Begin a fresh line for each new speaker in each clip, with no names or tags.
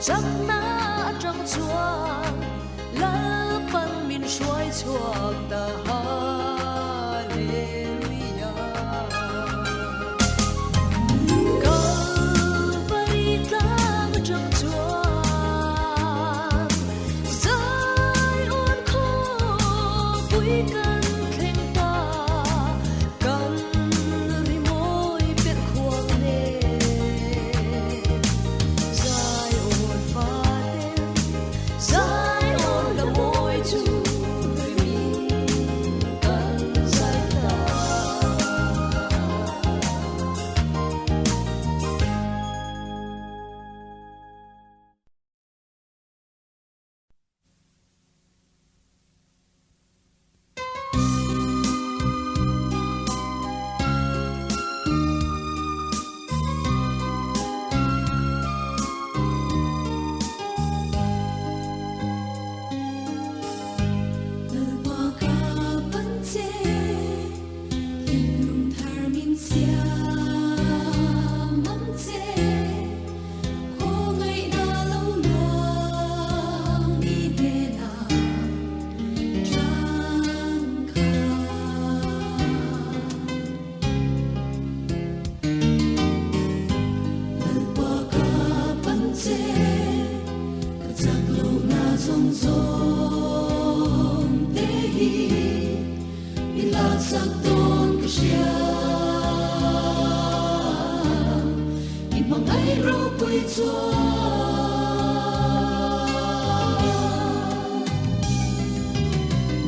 chắc na trong chuang la pan min shuai chuang ta hallelujah Calvary tlang trong chuang Zion kho vui căn khen ta cầm ri môi biết khuang nè Zion pha tên Zion là môi Chúa người mình cần dạy ta qua cả vấn chế thiên lùng thar min xia mắm chế khô ngày na lâu loang đi về na trăng khá qua cả vấn chế các giặc lâu na rong rong tế hi in lạc sắc tôn cái xia in bằng ai rô quay chúa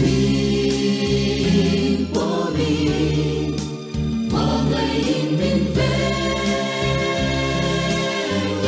mình bỏ mình mà ngày in mình về
Hãy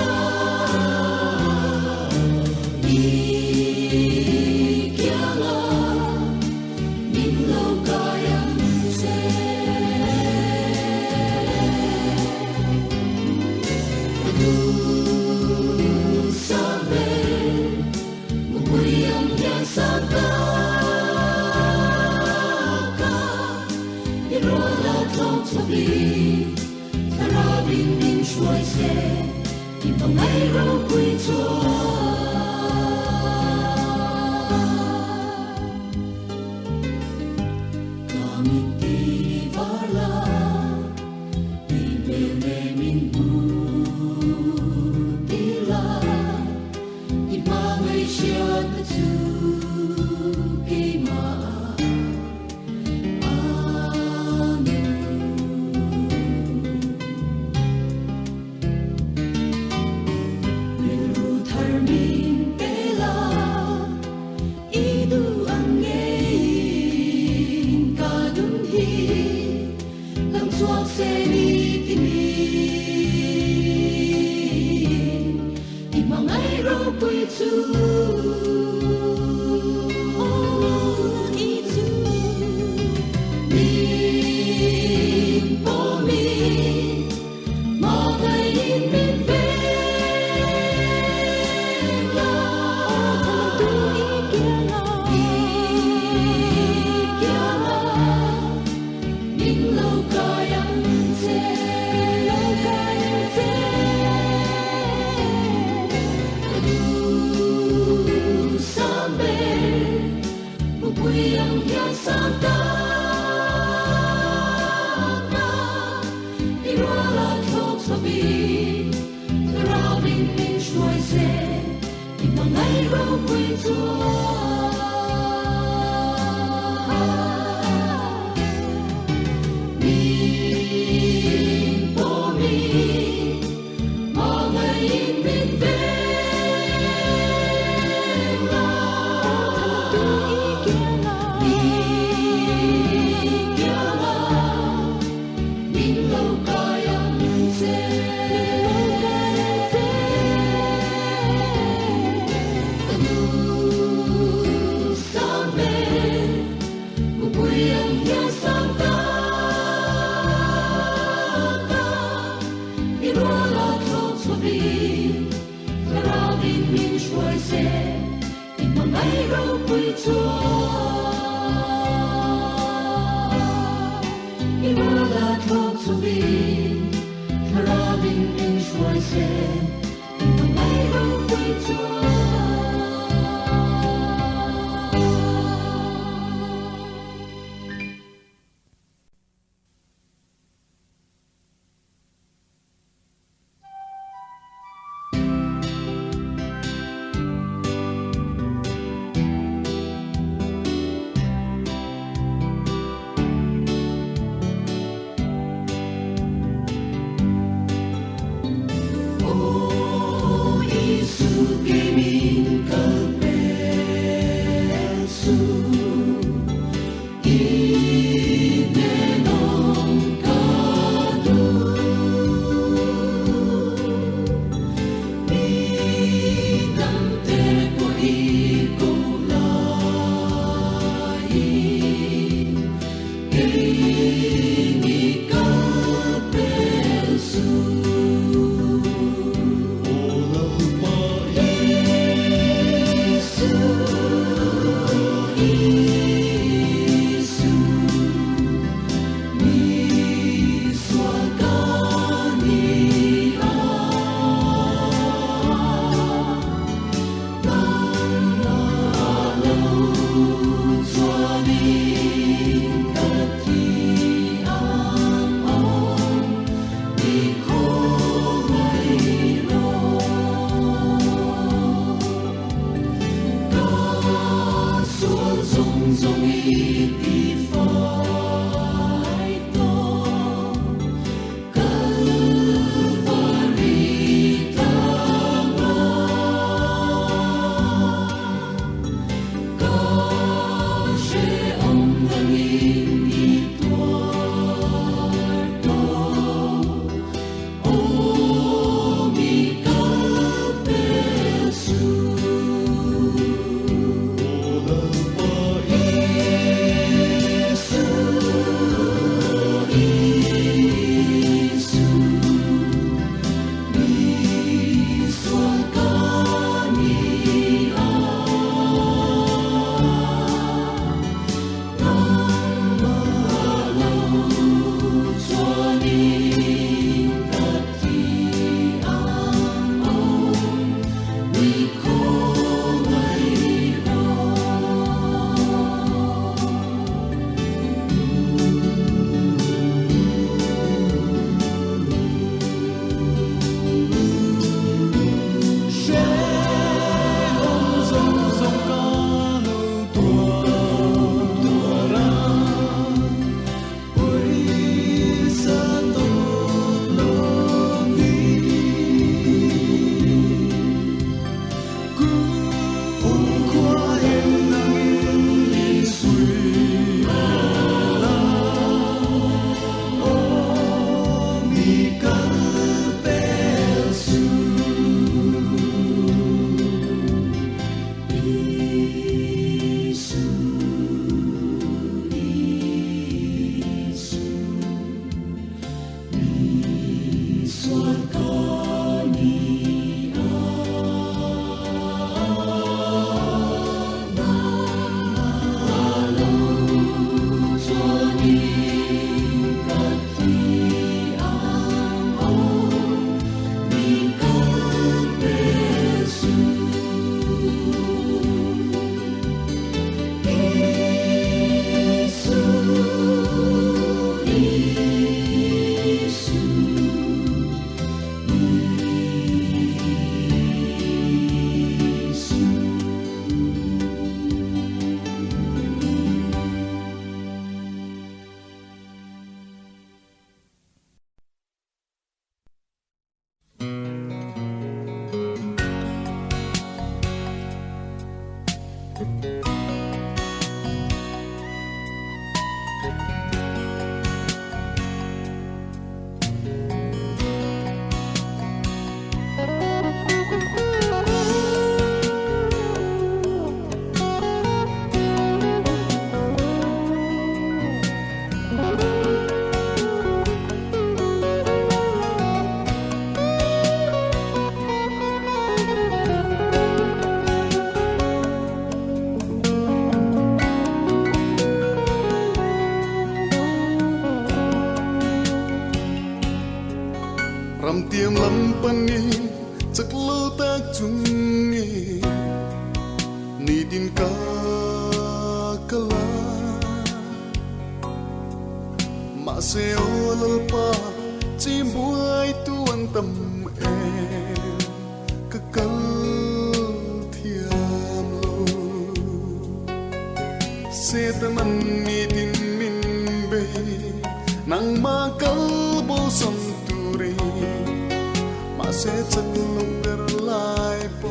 subscribe cho kênh Ghiền Mì Gõ để không bỏ lỡ ram tiam lam pani chak lo tak chungi ni din ka kala ma se olal pa chi buai tu an tam em ka kal thiam lo se taman ni din min be nang ma kal bo som se chak lung der lai po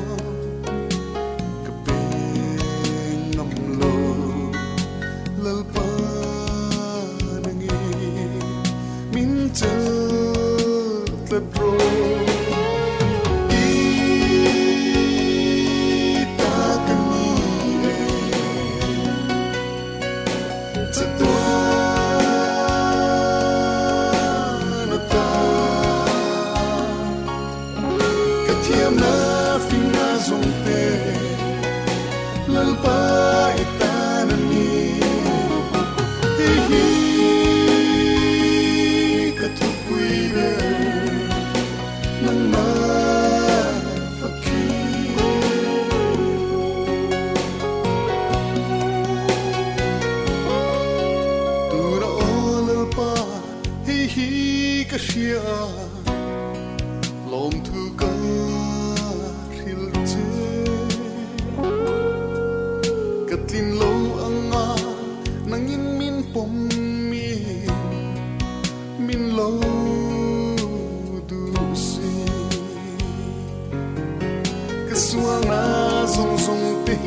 suang na song song te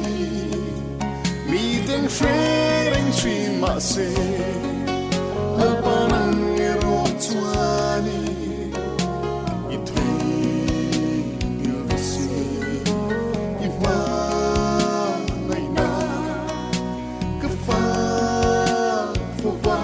mi ten freng tri ma se apa nang ero chuani i thui yêu si i ma nai na ka fa fo va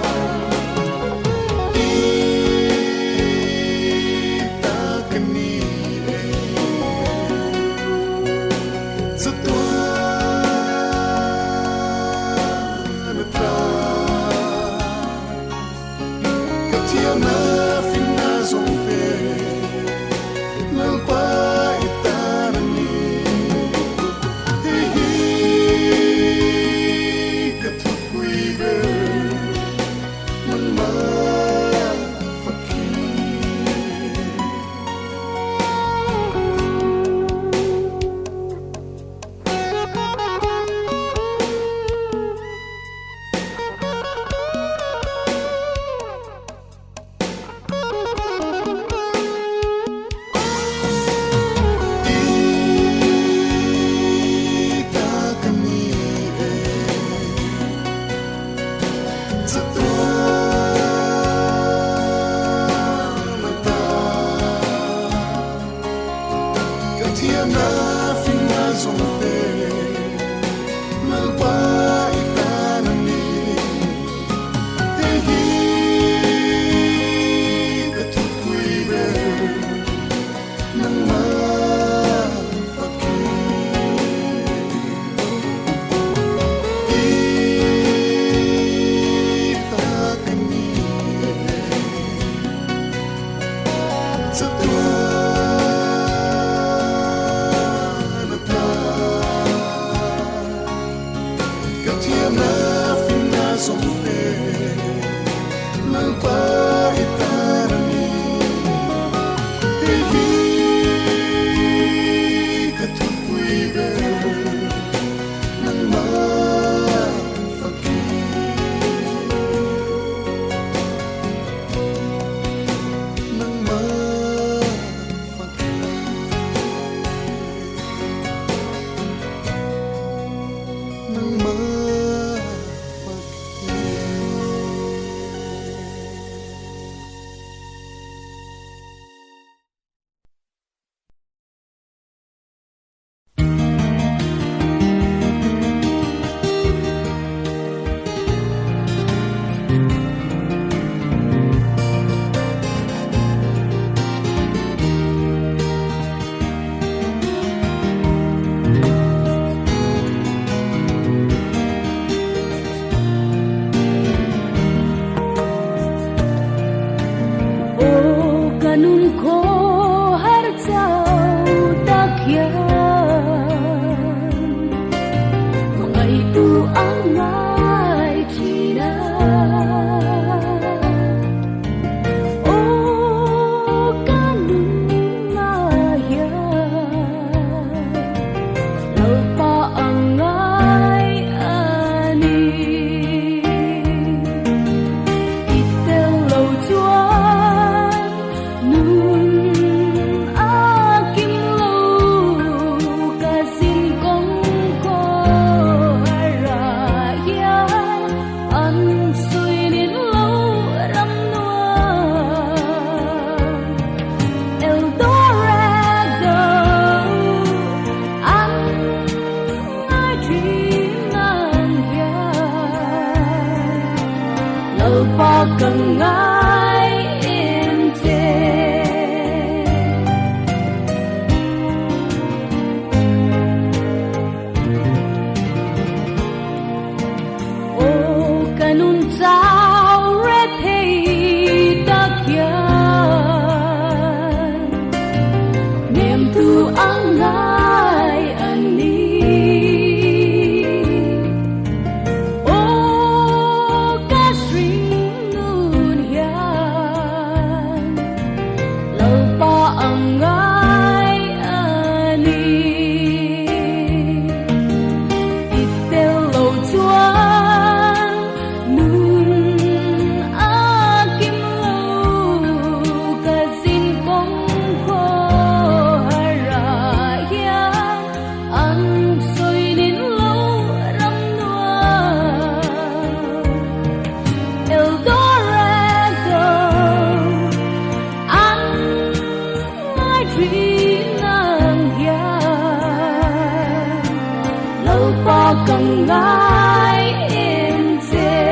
cần ngài em dê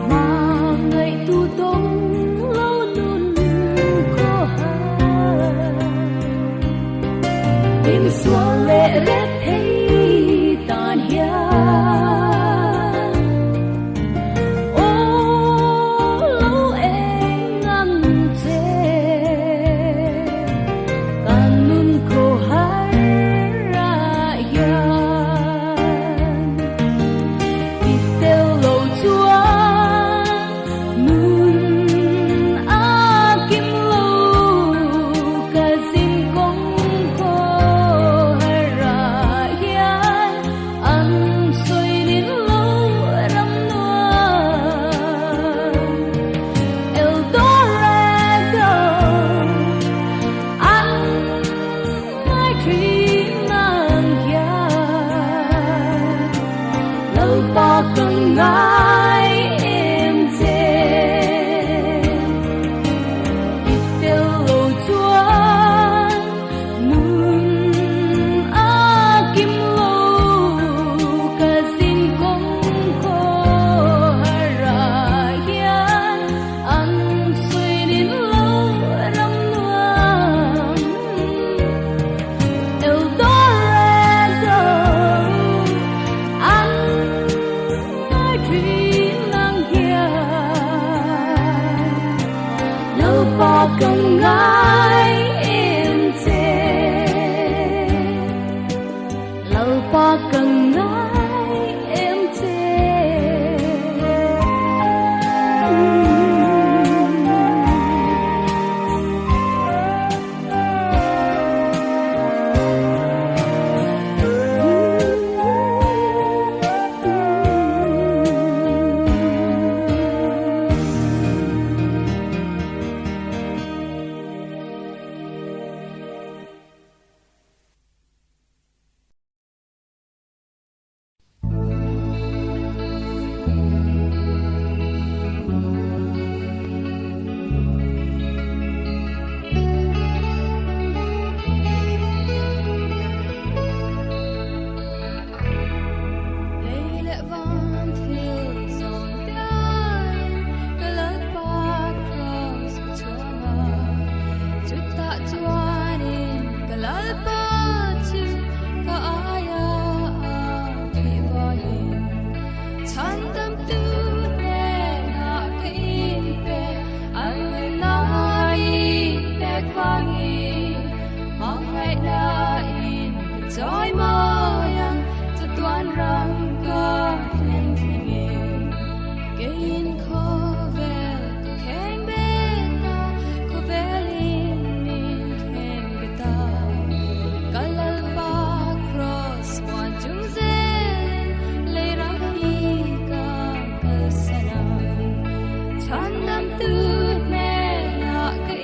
mà ngày tu đông lâu nun có hai em xóa lệ rét thấy tàn hian ô lâu em ngắm chê càng nun khô hai ra yan ít tiêu lâu chúa nun a kim lâu cả xin công khô hai ra yan ăn xuôi đến lâu rắm nuông Eldorado ăn ngay khi ngang yan lâu ba cần ngài em dê ít tiêu lâu chúa nun a kim lâu cả xin công khô hai ra yan ăn xuôi đến lâu rắm nuông Eldorado ăn ngay khi ngang yan lâu ba cần ngài em dê lâu ba cần ngài em dê Lấy lệ văn thiêu dòng đan cái lớp ba cross chúa chút tạ chúa nên cái lớp ba chữ cái ai bị vơi chăn tâm tư nè ngã cái in pe anh nói đẹp vangi mong ngày na in joy mơ yang tuan rang ka hen thingi kein khovel keng bena khovelin min keng beta kalal ba cross wan chung zen le rahi ka kalsana chan nam tu me na ka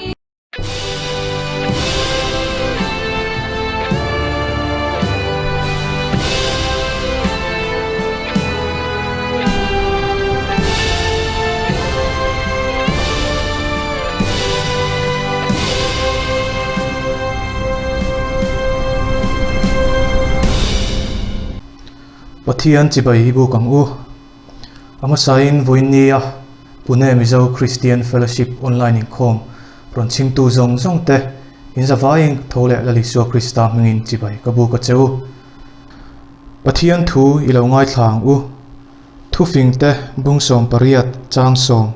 Pathian chibai hibu kang u ama sain voinia Pune Mizo Christian Fellowship online in khom ron ching tu zong zong te in zawai thole lali so Krista mingin chibai kabu ka cheu Pathian thu ilo ngai thlang u thu fing te bung som pariat chang som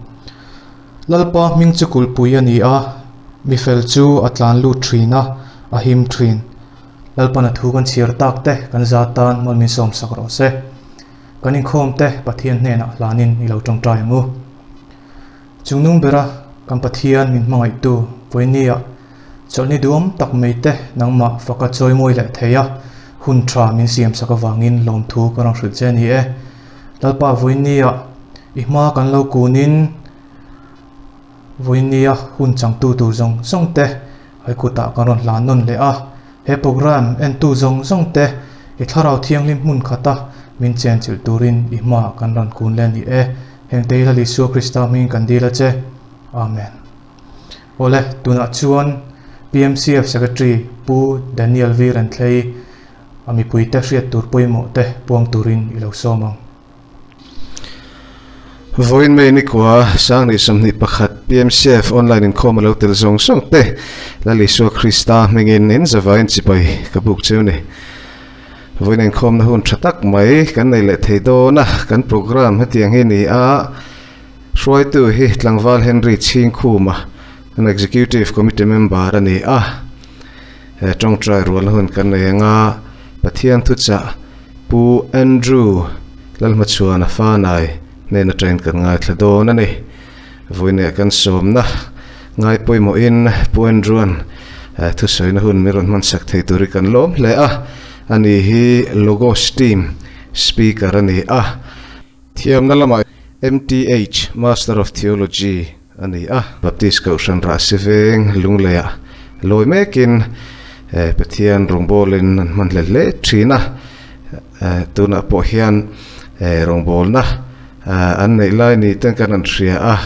lalpa ming chukul pui ani a mi fel chu atlan lu thrina a him thrin lalpa na thu kan chir tak te kan zatan mon min som sakro se kanin khom te Pathian hne na lanin ilo tong trai mu chungnung bera kan Pathian min mangai tu voinia cholni duam tak meite nangma faka choi moi le theya hun tra min siam sakawangin lom thu karang hru che ni e lalpa voinia ihma kan lo kunin voinia hun chang tu tu zong song te ai kuta karon lanon le a he program en tu zong song te i tharau thianglim mun khata min chen chil turin i ma kan ran kun len ni e heng te la Jesu Krista min kan dila che amen ole tuna chuan PMCF secretary pu Daniel Vir and Clay ami puite hriat tur poimo te puang turin i lo somang
voin me ni kwa sang ni som ni pakhat PMCF online in khom lo tel zong song te la Jesu Krista mingin in zavain chipai kabuk chuni voin in khom na hun thatak mai kan nei le theido na kan program hetiang hi ni a roi tu hi tlangwal Henry Ching Khuma an executive committee member ani a tong trai rual hun kan nei nga pathian thu cha pu Andrew lalma chuan a fa nai nên train kan ngai thado na ni voine kan som na ngai poimo in puan ruan thu soi na hun miron man sak thei turi kan lom le a ani hi logos team speaker ani a thiam na lama MTH Master of Theology ani a Baptist Kaushan ra siveng lunglea loi mekin pathian rongbolin man le thina tuna po hian rongbol na an nei lai ni ten kan an thria a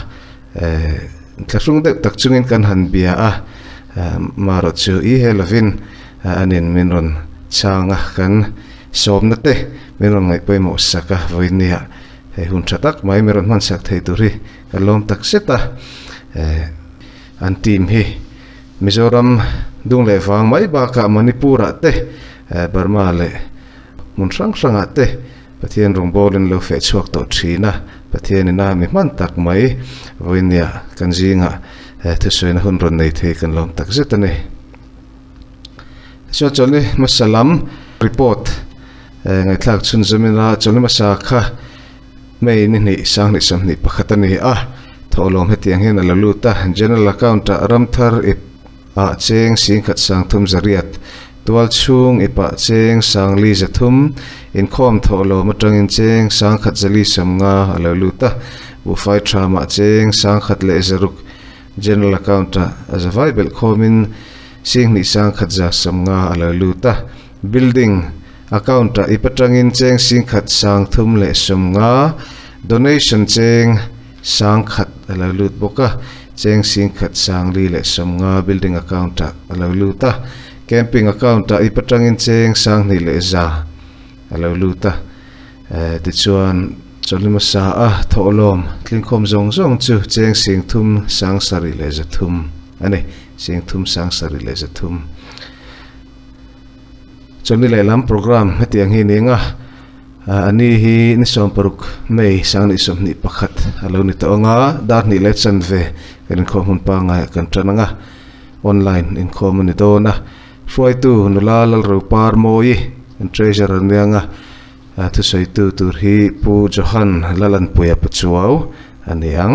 tlasung de tak chungin kan han bia a maro chu I helovin anin minron changa kan somna te minron ngai poimo saka voinia hun thatak mai miron man sak thei turi kalom tak seta an team hi Mizoram dung le wang mai ba ka Manipura te Burma le mun sang te pathian rongbolin lo fe chuak to thina pathian ina mi man tak mai voinia kan jinga thu soina hun ron nei thei kan lom tak zetani so choli masalam report ngai thlak chun zamina choli masa kha mei ni sang ni sam ni pakhatani a tholom hetiang hen ala luta general account ramthar a cheng sing khat sang thum zariat tual chung ipa cheng sang li zathum in khom tholo matangin cheng sang khat zali samnga alo luta bu fai trama cheng sang khat le zaruk general account as a viable khomin sing ni sang khat za samnga alo luta building account ipatangin cheng sing khat sang thum le samnga donation cheng sang khat alo lut boka cheng sing khat sang li le samnga building account alo luta camping account ipatangin cheng sang ni le za alo luta ti chuan cholima sa a tholom tlingkhom zong chu cheng sing thum sang sari le za thum ani sing thum sang sari le za thum choli le lam program hetiang hi ninga ani hi ni som paruk mei sang ni som ni pakhat alo ni to nga dar ni le chan ve kan khom hun pa nga kan trananga online in khom ni do na roi tu nulal ro par moi and treasurer nianga thu sei tu tur hi pu Johan lalan puya pachuau aniang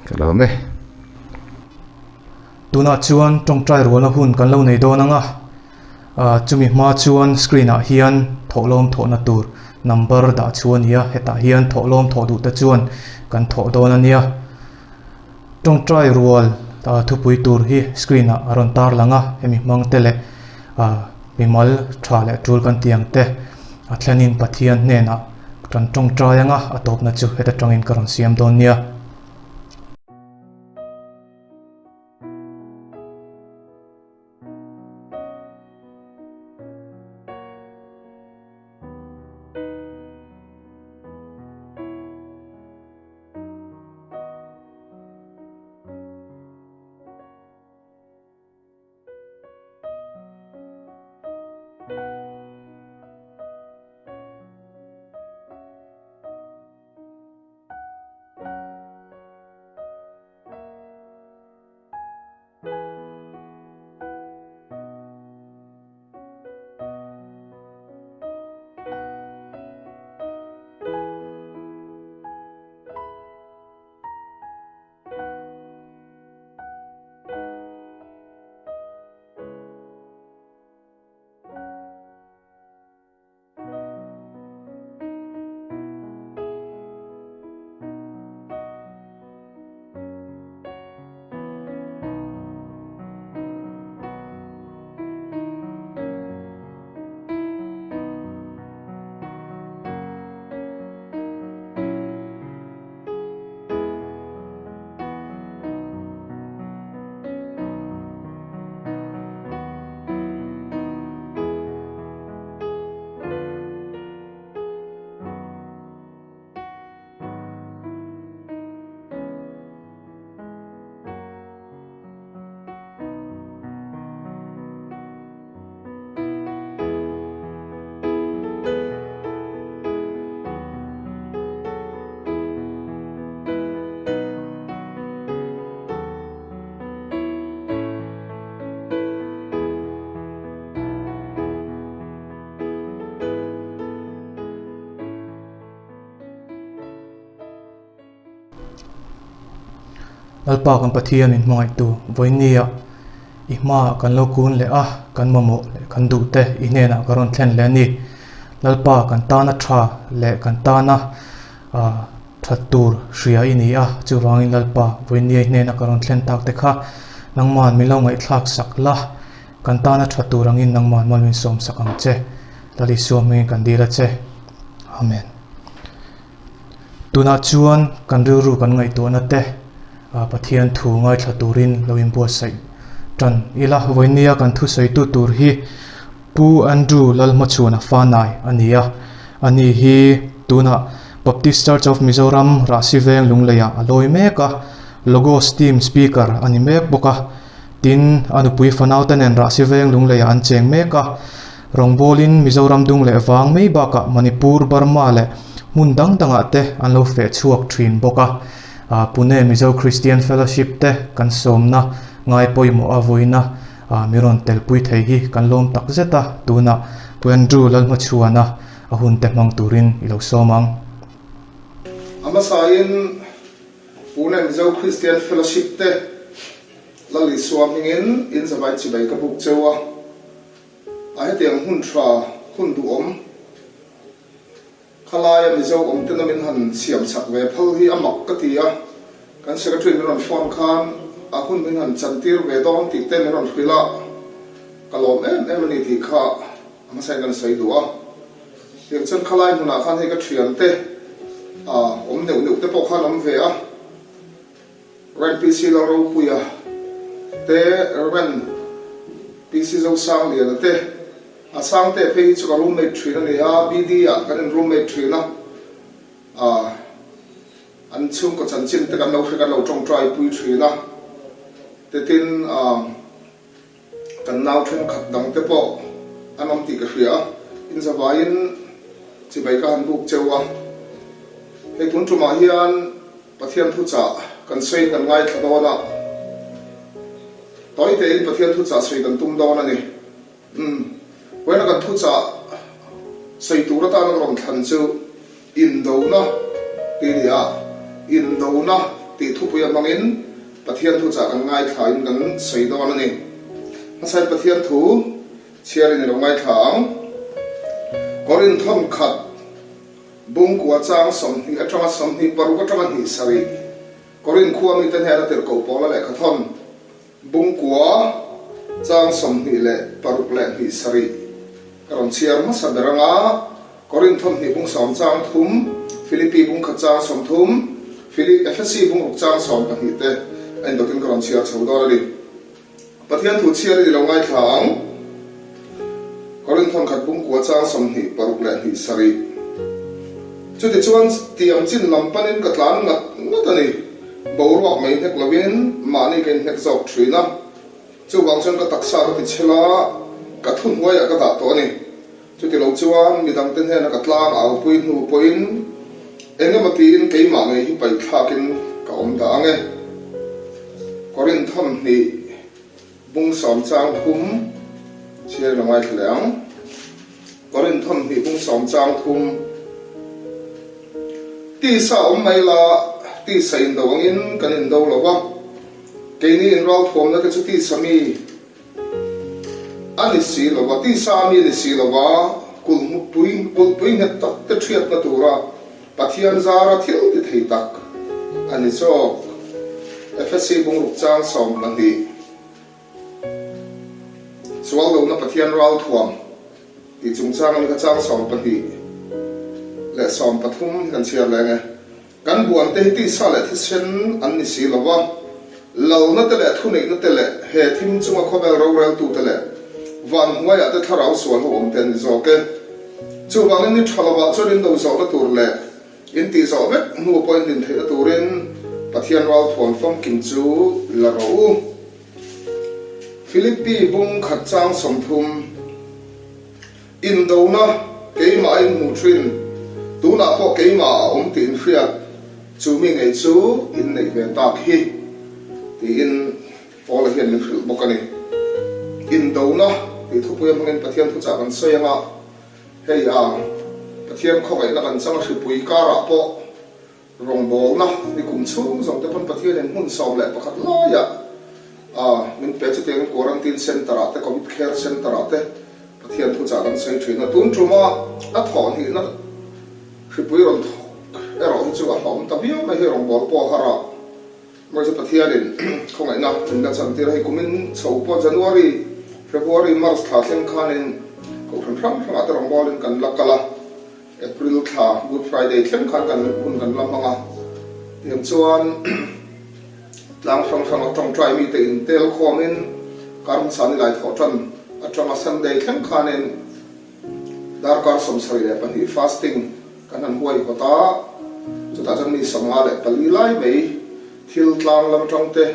kalome
tuna chuan tong trai rual hun kan lo nei do nanga chumi ma chuan screen a hian tholom thona tur number da chuan ya heta hian tholom thodu ta chuan kan tho don ania tong trai rual thu pui tur hi screen a aron tar langa emi mang tele mimal thale tul kan tiang te athlanin pathian nena tran tong trayanga atop na chu heta tangin karon siam don nia lalpa kan pathian in mangai tu voinia i ma kan lo kun le a kan mamo le kan du te i nena karon thlen le ni lalpa kan tana tha le kan tana thattur hria ini a chuwangin lalpa voinia nena karon thlen tak te kha nangman milo ngai thlak sakla kan tana thattur angin nangman malmin som sakang che lali suami kan dira che amen tuna chuan kan ru kan ngai to na te pathian thu ngai thaturin loin bo sai tan ila voinia kan thu sai tu tur hi pu andrew lalma chuna fanai ania ani hi tuna Baptist Church of Mizoram rasiveng lungleya aloi meka logos team speaker ani mek boka tin anupui fanauten en rasiveng lungleya ancheng meka rongbolin Mizoram dung le wang mei baka Manipur Burma le mundang danga te anlo fe chuak thin boka Pune Mizo Christian Fellowship te kan somna ngai poimo avoina miron telpui thei hi kan lom tak zeta tuna puandru lalma chuana ahun te mang turin ilo somang
amasain Pune Mizo Christian Fellowship te lali swamingin in zabai chibai ka buk chewa a hetiang hun thra hun du om khalaya Mizo om tenamin han siam sak ve phal hi amak ka tia kan secretary miron phone khan ahun min han chantir ve don ti te miron khila kalom ni thi kha amasai kan sai duwa tiang chan khalai huna khan he ka thian te om neu te po khan om ve a ren pc la ro puya te ren pc zo sang lian te asang te phe chu ka roommate thina ni a bd a kan roommate thina an chung ko chan chin te kan lo tong try pui thina te tin kan nau thun khat dang te po anom ti ka hria in zawain chi bai ka han buk chewa he kun tuma hian pathian thu cha kan sei kan ngai thadona toi te in pathian thu cha sei kan tum dona ni wena kan thu cha sei tu ra ta na rom than chu in do na ti dia in do na ti thu puya mangin pathian thu cha kan ngai thain kan sei dona ni asai pathian thu chiarin ni ngai thang korin thom khat bung kwa chang som ni atanga som ni paru ka tanga ni sari korin khuwa mi tan hera ter ko pola le khathon bung kwa chang som ni le paru le ni sari karon chiar ma saberanga korin thom ni bung som chang thum philippi bung kha chang som thum fsc bung chang som pa ni te en dokin karon chiar chhodor ri pathian thu chiar ri lo ngai thang korin thom khat bung kwa chang som ni paru le ni sari chu ti chuan tiam chin lampanin ka tlan ngatani boruak mai nek lovin mani ken nek zok thrina chu wangchon ka taksa ka ti chela ka thun hoi ka ta to ni chu ti lo chuan midang ten he na ka tlang au puin hu poin engamatin keima nge hi pai thakin ka om da nge korin thom ni bung som chang thum chia la mai thlang korin thom ni bung som chang thum ti sa om mai la ti sa in do wangin kan in do lo wa ke ni in ral thom na ka chu ti sami ani si lo wa ti sa mi ni si lo wa kul puin het tak te thiat na tura pathian zara thil ti thei tak ani so fsc bung ruk chang som nang di swal lo na pathian ral thuam ti chung chang ni ka chang som pa di le som pathum kan chiar le nge kan buan te ti sa le thi sen an ni si lawa lo na te le thu nei na te le he thim chunga khobel ro rel tu te le van huai ate tharau sual ho om ten zo ke chu wang ni thalawa chorin do zo la tur le in ti zo be nu point din the turin pathian wal phon phong kim chu la ro philippi bung khat chang som thum in do na ke ma in mu trin tu na po ke ma om tin fiat chu mi ngai chu in nei ve ta khi ti in pol hian ni fil bokani in do na ti thu pu yam ngen pathian thu cha kan soyanga hei pathian kho kai la kan chang hri pui ka ra po rong bol na ni kum chung zong te pon pathian en mun som le pakhat la ya min pe che teng quarantine center ate covid care center ate pathian thu cha kan sei thina tun truma a thon hi na khipui ron ero chu a hlom ta biam mai rong bol po hara mai che pathian in khongai na tin da chan tir hai kumin chho po January February March tha thleng khan in ko phang ata rong bol in kan lakala April tha Good Friday thleng khan kan un kan lamanga tiam chuan lang phang tong try mi te in tel khomin karum san lai tho than atama Sunday thleng khan in dar kar som sari le pani fasting kan an huai ko ta chu ta chan mi samga le pali lai mei thil tlang lam tong te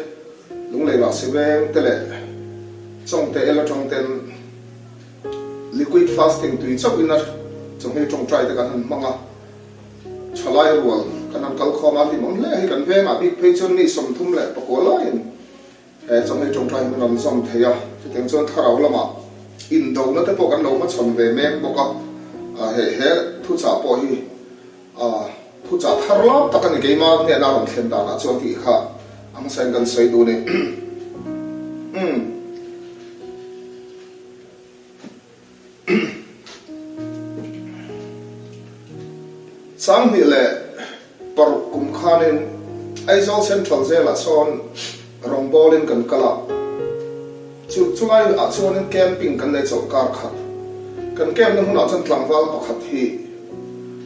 lung le la sibeng te le chong te ela tong ten liquid fasting tui chok ina chong he tong try te kan an manga chalai rual kan an kal khoma ti mon le kan ve ma big page on ni som thum le pakola in chong he tong try man an som theya chu teng chon tharau lama in do na te po kan lo ma chon ve me boka he thu cha po hi thu cha tharlam takani ke ma ne na ron thlen da na chu ti kha am sang kan sei du ne sang hi le par kum khanin Aizawl Central Zela son rong bolin kan kala chulai a chuan camping kan nei chaw kar khat kan camp na huna chan tlangwal pakhat hi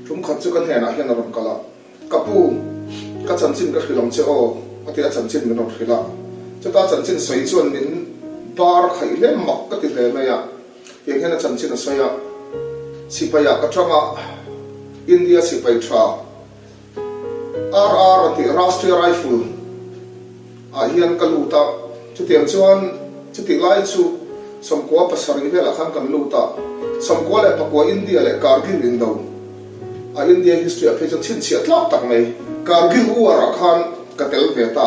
thum khat chu kan hena hian ron kala kapu ka chanchin ka hrilom che o atia chanchin min ron hrila chata chanchin sei chuan min bar khai le mak ka ti le maya yang hena chanchin a soya sipaya ka tanga India sipai tra RR ati Rashtriya Rifle hian kaluta chutiam chuan chuti lai chu somkwa pasari vela khan kan luta somkwa le pakwa India le Kargil indo India history a phejan chin chiat lak tak mai Kargil uara khan katel veta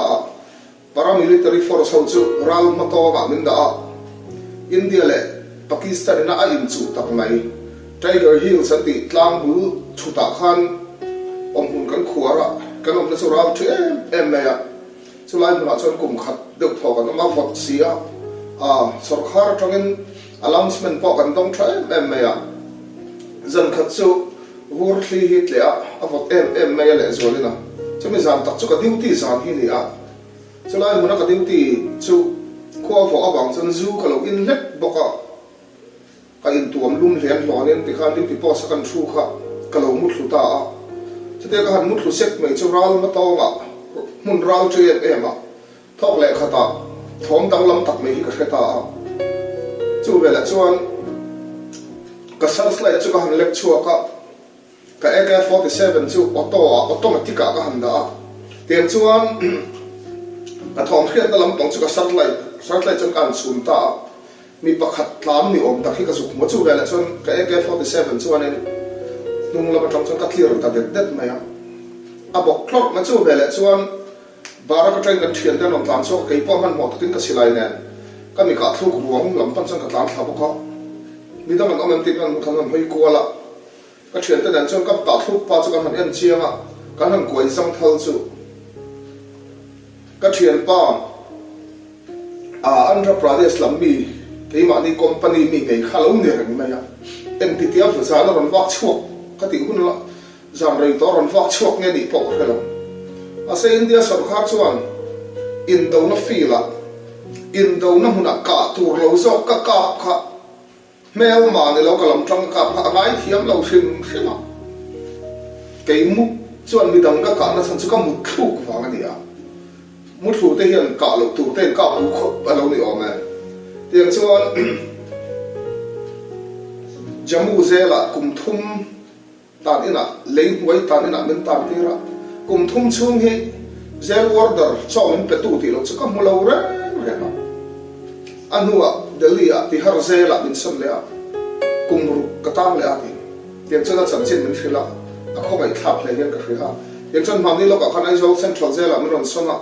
paramilitary force ho chu ral mato ma minda India le Pakistan na a in chu tak mai Tiger Hills ati tlang bu chuta khan hun kan khuara kan na chu ral thu em maya chulai ma chon kum khat deuh tho kan ma vot sia sarkar tangin announcement po kan dong tha em maya zan khat chu vur thli hit le a vot em maya le zolina chumi zam tak chu ka duty zam hi ni chulai ma ka duty chu khwa vo awang chan zu ka lo in lek boka ka in tuam lum hlen hlonin ti khan duty po sa kan thu kha ka lo mut hluta chute ka han mut hlu sek mai chu ral ma tawnga mun ral chu em thok le khata thom dang lam tak mai hi ka kheta chu vela chuan ka salslai chu ka han lek chua ka AK-47 chu automatic ka han da tiang chuan ka thom khian da lam tong chu ka satellite chon kan chun ta mi pakhat tlam ni om takhi ka suk mo chu vela chuan ka AK-47 chuan in nung lama tong chon ka clear ta det maya abok clock ma chu vela chuan bara ka train kan thian dan om tlan so kai po man mo takin ka silai nen ka mi ka thuk ruang lam pan chon ka tlan thla boko mi da man om tin kan kan hoi ko la ka thian dan chon ka ta thuk pa chu kan han en chianga kan han koi sang thal chu ka thian pa Andhra Pradesh lambi ke ma ni company mi ngai khalo ne rang maya entity of sa na ron wak chuak ka ti hun la zam rei to ron wak chuak nge ni po khalo ase India sarkar chuan indo na fila indo na huna ka tur lo zo ka kha mel ma ni lo kalam tang ka pha ngai thiam lo hrim hima ke mu chuan mi dang ka na san chu ka mu thuk wa nga dia mu thu te hian ka lo tu te ka bu kho ba lo ni o ma tiang chuan Jammu zela kum thum tan ina lei huai tan ina men tan tira kum thum chung hi zel order chawin petu ti lo chu ka mu lo re ha anua Delhi ti har zela min sam le kum ru ka tang le ati tiang chana chan chin min khila a kho bai thap le hian ka khila tiang chan mam ni lo ka khan Aizawl Central zela min ron sona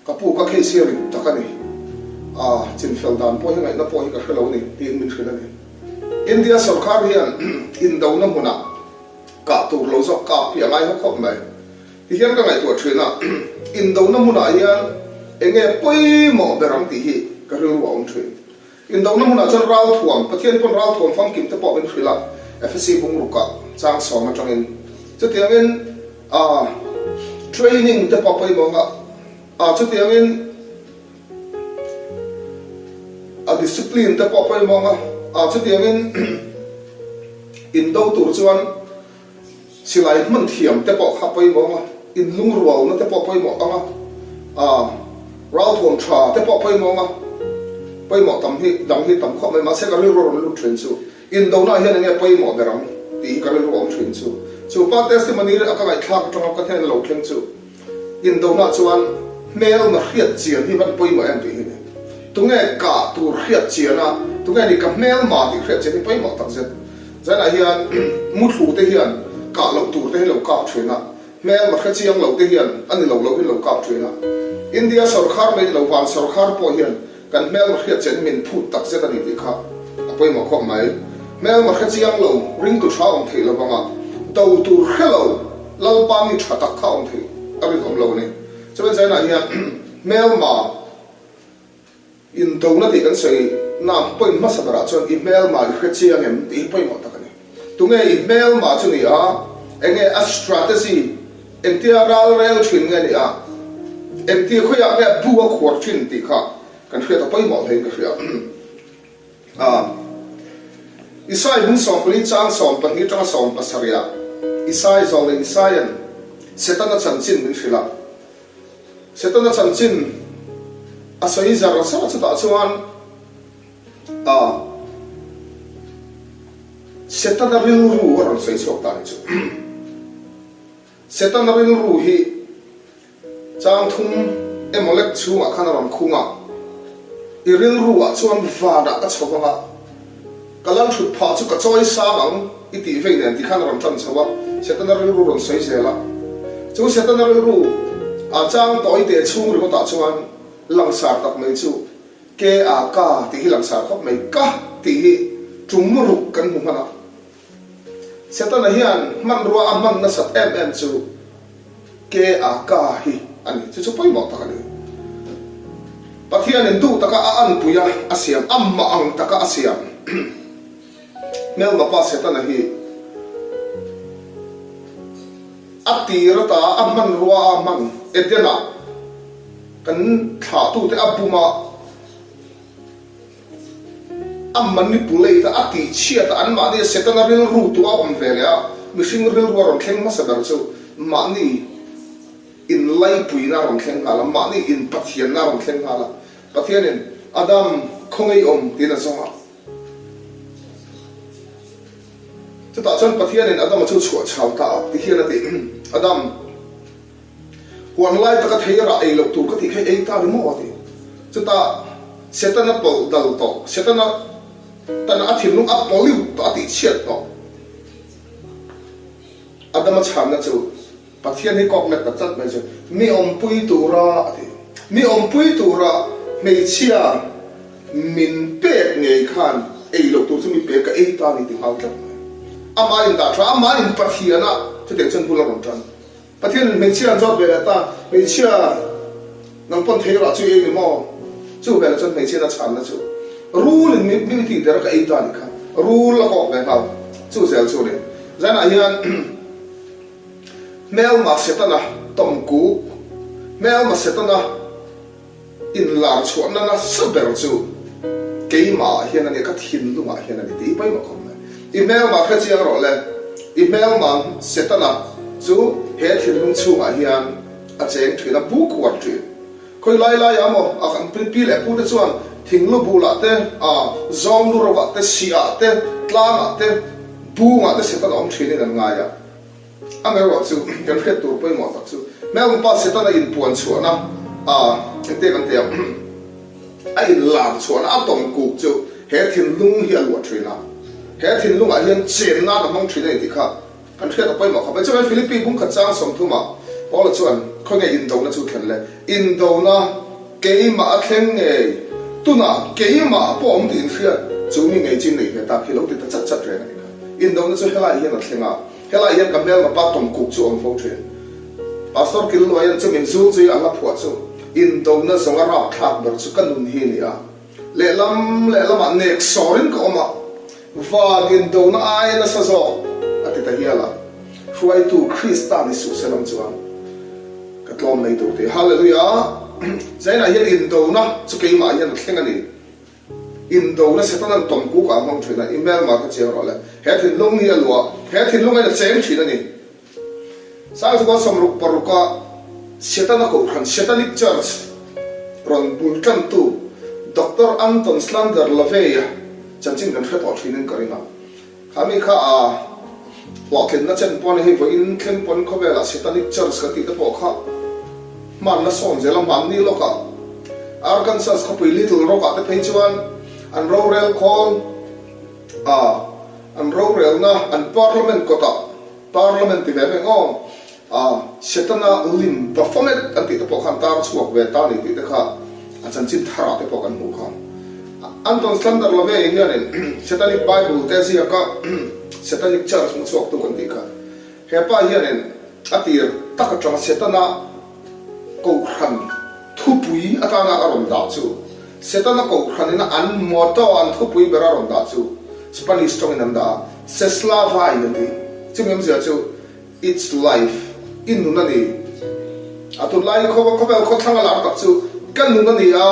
ka pu ka khei siri takani chin fel dan po hi ngai na po hi ka khelo ni tin min khila ni India sarkar hian in do na huna ka tur lo zo ka pi ngai ho khop mai thì hiện cái ngày tuổi truyền à in đâu nó muốn ai hiện anh nghe bơi mỏ bề răng thì hi cái rêu ông truyền in đâu nó muốn ai chân rau thuồng bắt thiên con rau thuồng phong kim tập bỏ bên truyền là FSC bung lục cả trang sò mà trong in cho tiếng in training tập bỏ bên mỏ cho tiếng in discipline tập bỏ bên mỏ cho tiếng in đâu tuổi chuan si lai man thiam te pawh kha pawimawh anga in lung rual na te pawh pawimawh anga rau thuam tha te pawh pawimawh anga pawimawh tam hi dang hi tam khaw mai ma se ka ri ro lu thrin chu in do na hian enge pawimawh beram ti ka ri ro thrin chu pa testimony aka ngai thak tanga ka then lo thleng chu in do na chuan mel ma khiat chian hi ban pawimawh em ti hi ne tunge ka tur khiat chiana tunge ni ka mel ma ti khiat chian hi pawimawh tak zet zana hian mu thu te hian cả lậu tủ thế lậu cạp chuyện à mẹ mà khách chiang lậu thế hiền anh lậu lậu cái lậu cạp chuyện à India sarkar mấy lậu vàng sarkar po hiền cần mẹ mà khách chuyện mình phụt tắc sẽ ta đi đi khác apoi mà không mấy mẹ mà khách chiang lậu ring tu sao ông thầy lậu vàng à đầu tủ khách lậu lau ba mi chặt tắc khao ông thầy anh không lậu này cho nên cái này hiền mẹ mà in đầu nó thì cái sợi nam point mất sắp ra cho email mà khách chiang em thì apoi mà tắc này tụi nghe email mà cho người anh nghe a strategy em tia ral rail chuyên nghe này em tia khơi nghe bua quạt chuyên thì khác cần phải tập bơi mỏ thấy cái phải Isai bung som poli chang som pan hi chang som pasaria Isai zong le Isaian setan na chan chin bin phila setan na chan chin asai zara sa ta chuan setan na ril ru ron sei chok ta chu setan na ril ru hi chang thum emolek chu ma khana ron khunga i ril ru a chuan va da ka chawanga kalang thut pha chu ka choi sa ang i ti ve nen ti khana ron tran chawa setan na ril ru ron sei zela chu setan na ril ru a chang toi te chung ri ko ta chuan langsar tak mai chu ke a ka ti hi langsar khop mai ka ti hi chumru kan hu mana setan na hian man ruwa aman na sat em chu ke a ka hi ani chu poi mo ta ani pathian en du taka an puya asiam amma ang taka asiam mel ma pa setan na hi atirata aman ruwa aman edena kan tha tu te apuma amman ni pulei ta ati chia ta an ma de setan ril ru tu a om velea mishing ril ru ron thleng ma sa dar chu ma ni in lai pui na ron thleng hala ma ni in pathian na ron thleng hala pathian in adam khongei om tin a zonga chu ta chon pathian in adam chu chhuat chhau ta ti hian ati adam huan lai ta ka theira ei lo tu ka ti khai ei ta ri mo ati chu ta setan a pol dal to setan a tan a thim nung a poliu to ati chiat to adama chham na chu pathian hi kok me ta chat mai chu mi om pui tu ra ati mi om pui tu ra mei chia min pek ngei khan ei lo tu chu mi pek ka ei ta ni ti hau tla ama in da tra ama in pathiana chu te chen pula ron tran pathian mei chia jot ve ta mei chia nang pon thei ra chu ei mo chu ve la chon mei chia na chhan na chu rule mi ti der ka ei ta ni kha rule la ko ve hau chu sel chu ni zana hian mel ma setana tom ku mel ma setana in lar chuan na saber chu keima hian ani ka thin lunga hian ani ti pai ma khom na email ma kha chiang ro le email ma setana chu he thin lung chu a hian a cheng thina bu kwat tri khoi lai lai amo a kan pi le pu te chuan thing lu bu la te a zong lu ro wa te sia te tlang te bu ma te setana om thini nan nga ya ang ro chu kan phet tur pai mo tak chu mel pa setana in puan chuana te kan te ai lam chuana a tom ku chu he thin lung hi alwa thina he thin lung a hian chen na na mong thina ti kha kan phet pai mo kha ba chu philippines bung kha chang som thuma pol chuan khoi nge in do na chu khen le in do na ke ma thleng nge tuna ke ma po om din phia chu mi nge chin nei he ta philo ti ta chat chat re na in do na chu hela hian a thlenga hela hian ka mel ma pa tom ku chu om fo thrin pastor kil lo yan chu min zu chu ala phua chu in do na zonga ra thak ber chu kan nun hi ni a le lam an nek sorin ko ma va gin do na ai na sa zo ati ta hiala huai tu Krista ni su selam chuan katlom nei tu te hallelujah zaina hian in do na chu ke ma hian thlenga ni in do na setanan tom ku ka mong thina email ma ka chero le he thin lung hi alwa he thin lung ai cheng thina ni sa chu ko somruk paruka setana ko khan setanic church ron bulkan tu Dr. Anton Slander Laveya chanching kan khat au thinin karina khami kha a wakin na chen pon hi vo in thleng pon kho bela setanic church ka ti ta po kha man na som je lam man ni loka Arkansas kho pui little roka te phei chuan an rural call an rural na an parliament kota parliament ti ve ngom setana lim performance an ti ta po khan tar chuak ve ta ni ti ta kha achan chin thara te po kan mu kha Anton Slander Lave hian Satanic Bible te sia ka Satanic Church mu chuak tu kan ti kha he pa hian atir tak atang setana ko khan thupui atanga aron da chu setana ko khanina an moto an thupui bera ron da chu Spanish strong in da seslava in the chimem sia chu it's life in nunani atu lai kho kho thanga la ta chu kan nunani a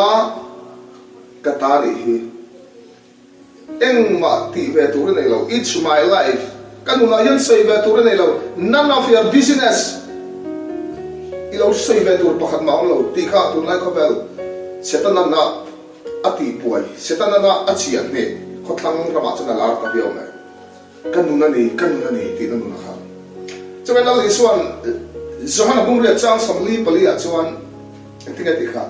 katari hi engma ti ve tur nei lo it's my life kan nuna yan sei ve tur nei lo none of your business ilo sei ve tur pakhat ma lo ti kha tu lai kho bel setana na ati puai setana na achian ne kho thang rama chana lar ta bio me kan nunani ti na nuna kha chuan al iswan zohana bung ria chang samli pali a chuan tinga ti kha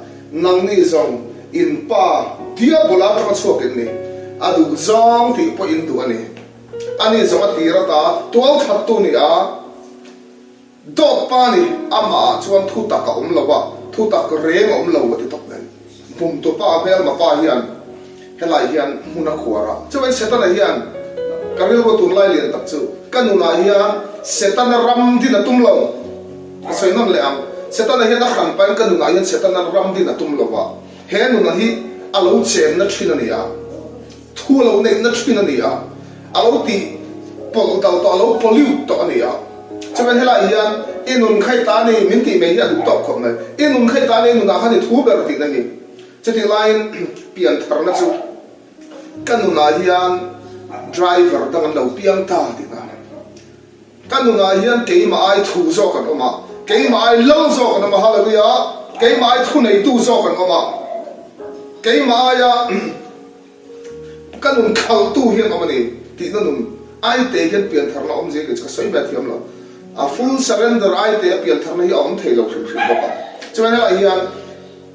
nang ni zong in pa dia bola ta chuak in ni adu zong ti po in du ani zong ti ra ta tol that tu ni a do pa ni ama chuan thu ta ka lawa thu ta ka reng lawa ti tok nen bum to pa mel ma pa hian helai hian muna khuara chuan setana hian karil bo tun lai len tak chu kanuna hian setana ram di na tum lo soinam le am setana hian a khan pan kanuna hian setana ram di na tum lo wa he nu na hi alo chem na thina ni a thu lo nei na thina ni a alo ti pol dal to alo pollute to ani a chuan helai hian inun khai ta ni min ti me hi adu top khom na inun khai ta ni nu na khani thu ber ti na ni cheti line pian thar na chu kanuna hian driver dang lo piang ta ti na kanuna hian keima ai thu zo kan oma keima ai lo zo kan ma hallelujah keima ai thu nei tu zo kan oma keima ya kanun khal tu hian oma ni ti na nun ai te hian pian thar na om je ke soi ba thiam lo a full surrender ai te pian thar na hi om thei lo thrim thrim ba chuan la hian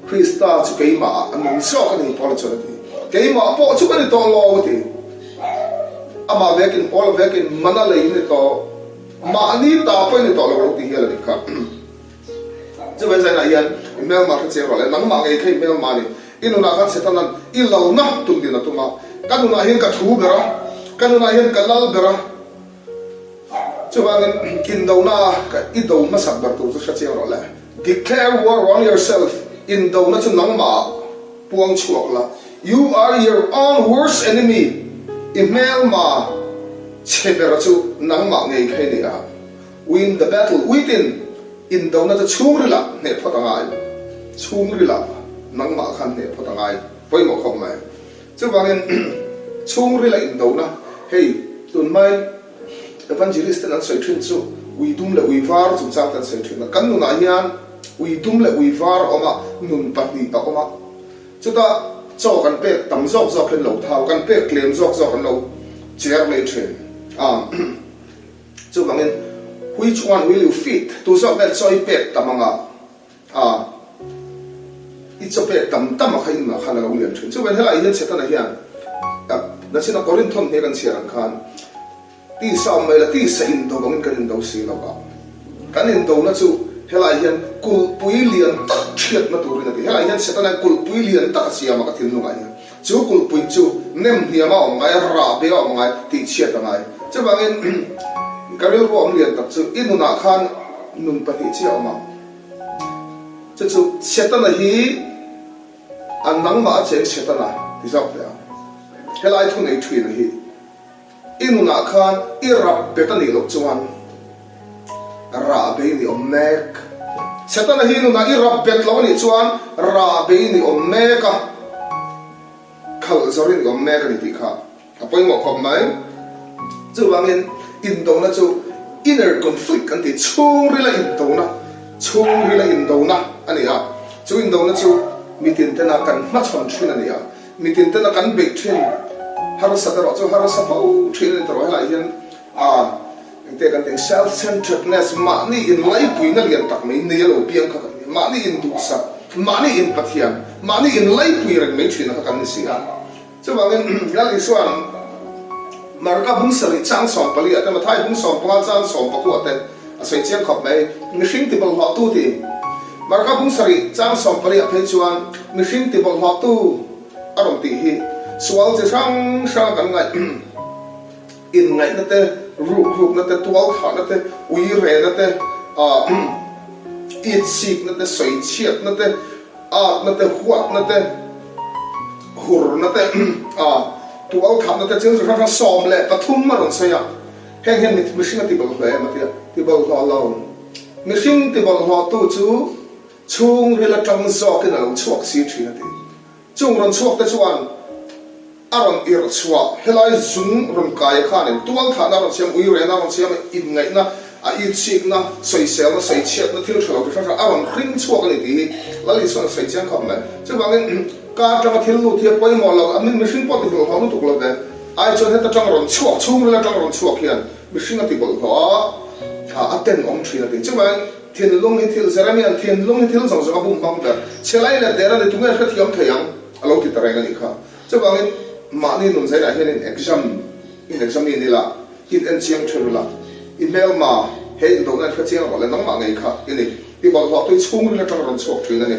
Krista chu keima an so kan hi pol chona ti keima po chu kan to lo ti ama vekin all vekin mana le ni to ma ni ta po ni to lo ti hian ni kha chu wen sai na hian mel ma che ro le nang ma ngai khai mel ma ni inuna khan setanan ilo na tum din na tuma kanuna hian ka thu bera kanuna hian ka lal bera chu bangin kin do na ka I do ma sak bar tu chu che ro le declare war on yourself in do na chu nang ma puang chuak la you are your own worst enemy email ma chebera chu nang ma ngai khai ni a win the battle within in do na chu rila ne phatangai chung rila nang ma khan ne phatangai poi mo khom mai chu bangin chung rila in do na hey tun mai evangelist an soi thin chu ui dum le ui var chu chang tan soi thin kan nu na hian ui dum le ui var oma nun pati pa oma chu ta cho kan pe tam zok zok len lo thau kan pe klem zok zok kan lo cher le thin chu bangin which one will you fit tu zok bet choi pe tamanga it's a pe tam khain na khana lo lian thin chu ben hela hian setana hian na sina Corinthon he kan sian khan ti sam mai la ti sa in do bangin kan in do si lo ka kan in do na chu hela hian kul pui lian tak thiat na tur na ti hela hian setana kul pui lian tak sia ma ka thin nu ngai chu kul pui chu nem hia ma ong ngai ra be ong ngai ti chiat ngai chu bangin karil bo ong lian tak chu inuna khan nun pati chi oma chu setan hi an nang ma cheng setana ti zak le helai thu nei thui na hi inuna khan irap betani lok chuan ra be ni omnek setana hi nu na irap bet lo ni chuan ra be ni omneka khal zorin omneka ni ti kha apoi mo khom mai chu wangin in do na chu inner conflict kan ti chung rila in do na ani a chu in do na chu mitin tena kan ma chon thin ani a mitin tena kan be thin har sadaro chu har sa pau thin to hala hian te kan ting self centeredness ma ni in lai pui na lian tak mai nei lo piang kha kan ma ni in du sa ma ni in pathian ma ni in lai pui reng mai thin kha kan ni si a chu wangin gal iswan marka bung sari chang som pali ata ma thai bung som pa chang som pa ku ate asai chiang khop mai mi hring ti bal ho tu ti marka bung sari chang som pali a phei chuan mi hring ti bal ho tu arom ti hi sual che sang sang kan ngai in ngai na te ru na te tual kha na te ui re na te it sik na te soi chiat na te na te huat na te hur na te tual kha na te chang sang som le pathum ma ron saya heng mi hring ti bal hle ma ti bal ho lo mi hring ti bal ho tu chu chung rela tang zo ke na lo chuak si thi na ti chung ron chuak te chuan aron ir chua helai zum ron kai khanin tual tha na ron siam ui re na ron siam in ngai na a i chik na soi sel na soi chiat na thil thlo ti sa aron hring chuak ni ti lali son soi chiang kham na chu wangin ka tang thil lu thia poi mo lo amin mi hring po ti bol ho lu tuk lo de ai chon heta tang ron chuak chung rela tang ron chuak hian mi hring ti bol ho aten om thina ti chu wang thiên long hi thil zaramian thiên long hi thil zong zong abum bang ta chelai la dera ni tunga kha thiam thayang alo ti tarenga ni kha chu wangin mani nun zai na hian in exam ni la in en chiang thurula email ma he do na kha chiang wala nang ma ngai kha ini ti bol ho tu chung ri la tang ron chok thina ni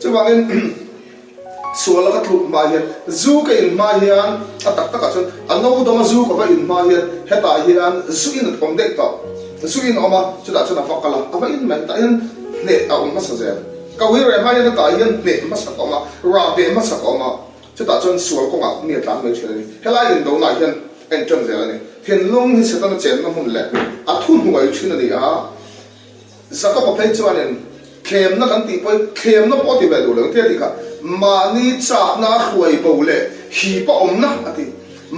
chu wangin suala ka thuk ma hian zu ka in ma hian atak taka chon anno do ma zu ka ba in ma hian heta hian zu in kom dek ta zu in oma chu da chuna fakala aba in man ta hian ne a om ma sa je ka wi re ma hian ta hian ne ma sa oma ra be ma sa oma chu ta chon sual ko nga mi tlang me chhe ni hela in do na hian en chon je la ni thiên long hi se ta na chen na hun le a thun huai thina ni a zaka pa phei chuan en khem na kan ti poi khem na po ti be do le te ti kha ma ni cha na huai bo le hi pa om na ati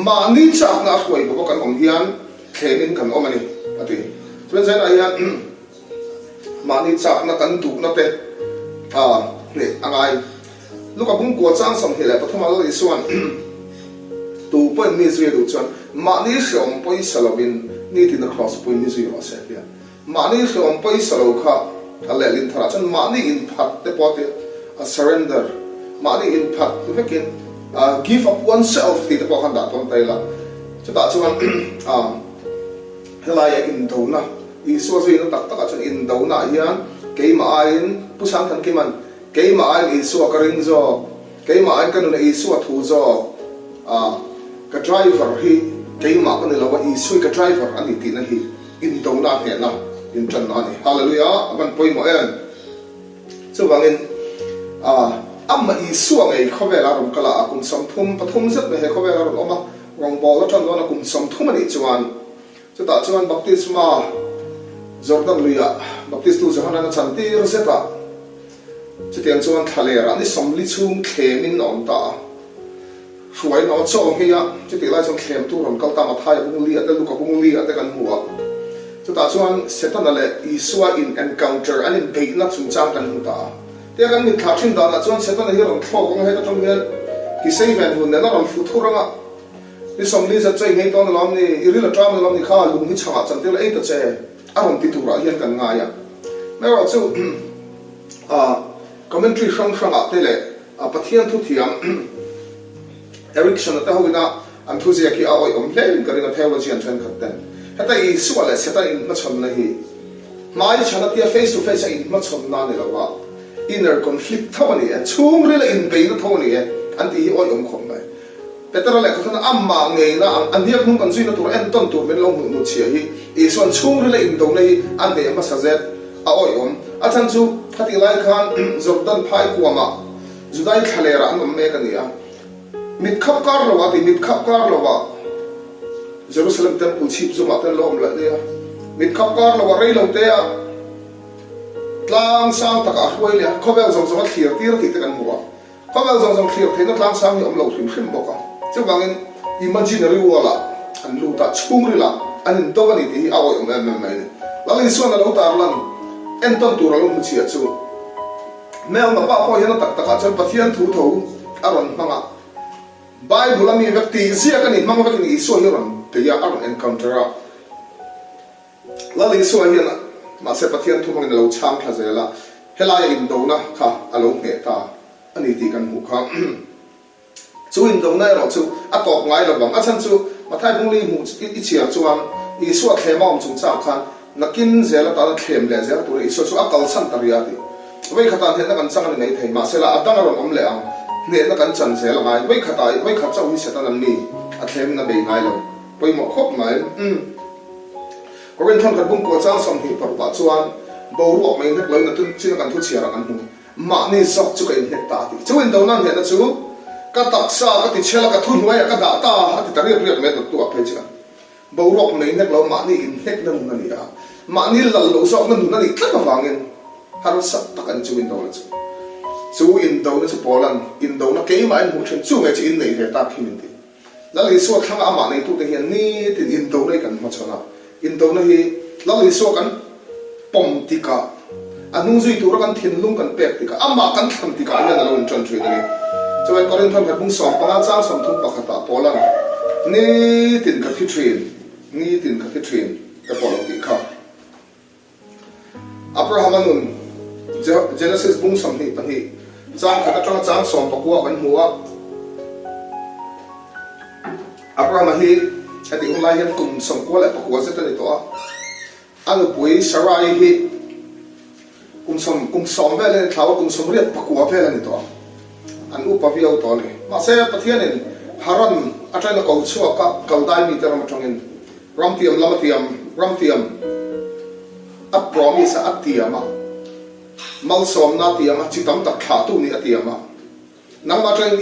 ma ni cha na huai bo kan om hian khemin kan om ani ati chuan zai na hian ma ni cha na kan tu na te le angai luka bung ko chang som hele pathuma lo isuan tu pon mi zui do chuan ma ni shom poi salobin ni tin the cross poi ni zui wa se ya ma ni shom poi salo kha ale lin thara chuan ma ni in phat te pote a surrender ma ni in phat tu hekin give up oneself ti te po khan da ton tai la chu ta chuan helaya in do na isu zui no tak tak chuan in do na hian keima ain pusang kan kiman keima ain isu ka ring zo keima ain kan na isu thu zo ka driver hi keima kan la wa isu ka driver ani ti na hi in do na he na in chan na ni hallelujah aban poi mo en chu wangin amma isu ngai khobela rom kala kun som thum pathum zat me he khobela rom oma rong bol chan do na kun som thum ani chuan chu ta chuan baptisma Jordan luya baptistu johana na chanti roseta chitiang chuan thalera ni somli chung khemin on ta huai no chong hiya chiti lai chong khem tu ron kal ta ma thai bung li ate luka bung li ate kan huwa chu ta chuan setana le isua in encounter anin be na chung chang kan hu ta te kan mi thachin da na chuan setana hi ron thlo gong he ta tong hian ki sei ven hu ne na ron fu thuranga ni somli za chei ngei ton lam ni irila tram lam ni kha lung hi changa chantel ei ta che aron ti tura hian kan nga ya mero chu commentary from atele pathian thu thiam Erickson ata howina an thu zia ki a oi om hlem karina theology an than khatten hata I suala seta in ma chon na hi mai chana tia face to face in ma chon na ne lawa inner conflict thawani a chung rela in be na thawani an ti hi oi om khom bai petra le khana amma ngei na an hiak hung kan zuina tur en ton tur men lo mu chia hi I son chung rela in do na hi an be ma sa zet a oi om achan chu khati lai khan Jordan phai kuama judai khalera an me kania mit khap kar lo wa ti mit khap kar lo wa Jerusalem temple chip zo matan lom la dia mit khap kar lo wa rei lo te a tlang sang taka huai le khobel zong zong khir tir ti te kan huwa khobel zong zong khir the na tlang sang ni om lo thim khim boka chu bangin imaginary wala an lu ta chung ri la an to ni ti aw om em mai la li so na lo tar lan en ton tur lo mu chi chu mel ma pa po hian tak taka chan pathian thu tho aron manga Bible ami व्यक्ति zia kan in manga kan i so hian te ya aron encounter la li so hian ma se pathian thu mangin lo cham kha zela helai in do na kha alo nge ta ani ti kan mu kha chu in do na ro chu a tok ngai lo bang a chan chu ma thai bung li mu i chia chuan i so khle ma om chung cha khan nakin zela ta khem le zela tu i so chu a kal chan taria ti wei khata the na kan chang ni nei thei ma se la adang ron om le ang ne na kan chan zela ngai wei kha chau hi se ta nan ni a khem na be ngai lo poi mo khop mai Korean thon kan bung ko chang som hi par pa chuan bo ro mai nek lo na tun chin kan thu chia ra kan hu ma ni sok chu kai nek ta ti chuin do nan he na chu ka tak sa ka ti chela ka thu huai ka da ta ati ta ri me tu a phe cha bo ro mai nek lo ma ni in nek na na ni a ma ni lal lo so na nu na ni tla ka wangin har sa ta kan chuin do la chu in do na chu polan in do na ke mai mu chen chu nge chi in nei he ta khimin ti la li so thang a ma nei tu te hian ni ti in do nei kan ma chona in do na hi la li so kan pom tika anung zui tu ra kan thin lung kan pek tika ama kan tham tika ya na lo chan chui ni chawai korin thon bung som pa cha som thum pa khata polan ni tin ka thi train ka polong ti kha Abraham anun Genesis bung som ni pa ni chang khata chang som pa kuwa kan huwa Abraham hi ati ulai hian kum som ko la pakwa zeta ni to a anu pui Sarai hi kum som vele thawa kum som riat pakwa vele ni to an upa viau to ni ma se pathian in haran atana ko chua ka kaldai mi ter ma thongin ramtiam lamatiam a promise atiama mal som na tiama chitam tak tha tu ni atiama nang ma train